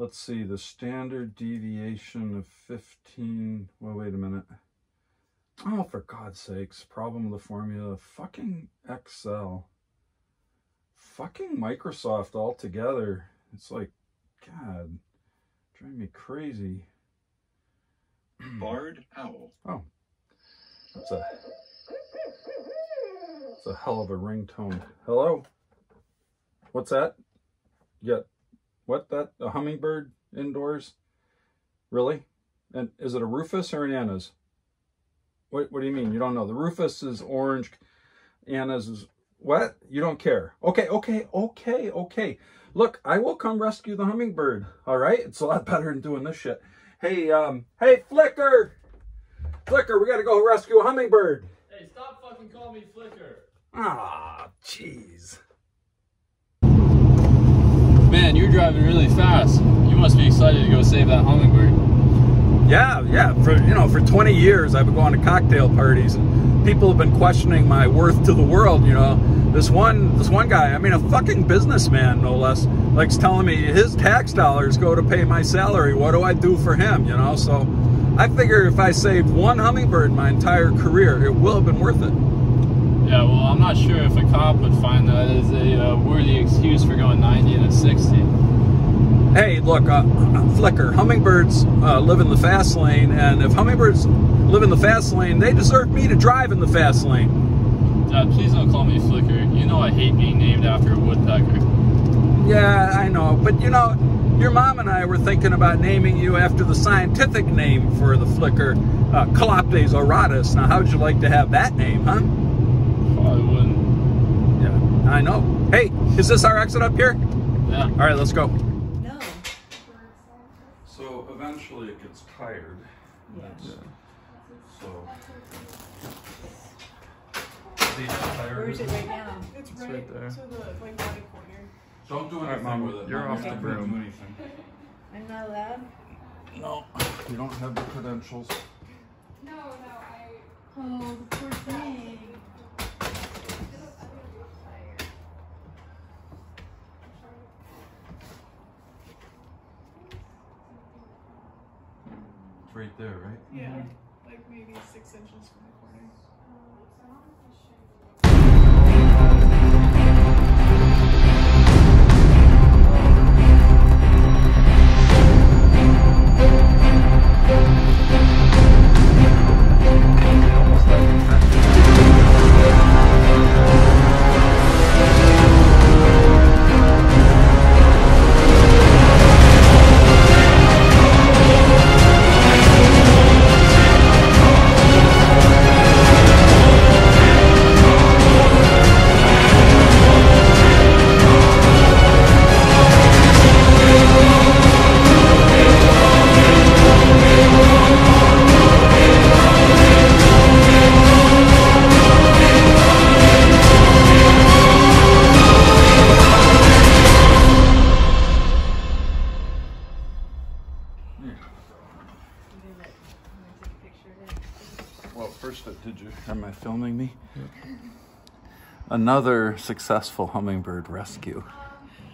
let's see, the standard deviation of 15. Well, wait a minute. Oh, for God's sakes, problem with the formula. Fucking Excel. Fucking Microsoft altogether. It's like, God, driving me crazy. Barred owl. Oh, that's a hell of a ringtone. Hello? What's that? You got, what, that, a hummingbird indoors? Really? And is it a rufous or an Anna's? What do you mean? You don't know? The rufous is orange. Anna's is what? You don't care. Okay. Look, I will come rescue the hummingbird. All right? It's a lot better than doing this shit. Hey, hey, Flicker! Flicker, we gotta go rescue a hummingbird. Hey, stop fucking calling me Flicker. Ah, jeez. Man, you're driving really fast. You must be excited to go save that hummingbird. Yeah. For 20 years, I've been going to cocktail parties, and people have been questioning my worth to the world. You know, this one guy, I mean, a fucking businessman, no less, likes telling me his tax dollars go to pay my salary. What do I do for him? You know, so I figure if I saved one hummingbird my entire career, it will have been worth it. Yeah, well, I'm not sure if a cop would find that as a worthy excuse for going 90 and a 60. Hey, look, Flicker, hummingbirds live in the fast lane, and if hummingbirds live in the fast lane, they deserve me to drive in the fast lane. Dad, please don't call me Flicker. You know I hate being named after a woodpecker. Yeah, I know, but you know, your mom and I were thinking about naming you after the scientific name for the flicker, Coloptes auratus. Now, how'd you like to have that name, huh? Probably wouldn't. Yeah, I know. Hey, is this our exit up here? Yeah. All right, let's go. No. So eventually it gets tired. Yeah. So. Where is it right now? It's right there. to the like body corner. Don't do anything Alright, Mom, with it. you're Mom, off you the can't broom. do anything. I'm not allowed? No, you don't have the credentials. No, I. Oh, the poor thing. It's right there, right? Yeah, like maybe 6 inches from the corner. Well, first, am I filming me? Yeah. Another successful hummingbird rescue.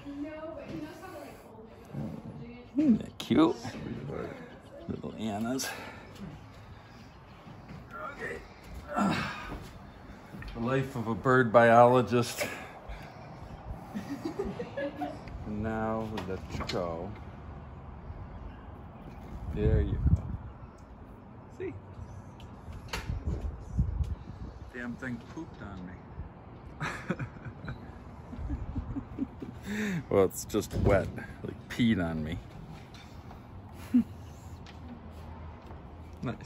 No, but he knows how to like hold it. Isn't that cute? Little Annas. Okay. The life of a bird biologist. And now let you go. There you go. See? Damn thing pooped on me. Well, it's just wet, like peed on me. Nice.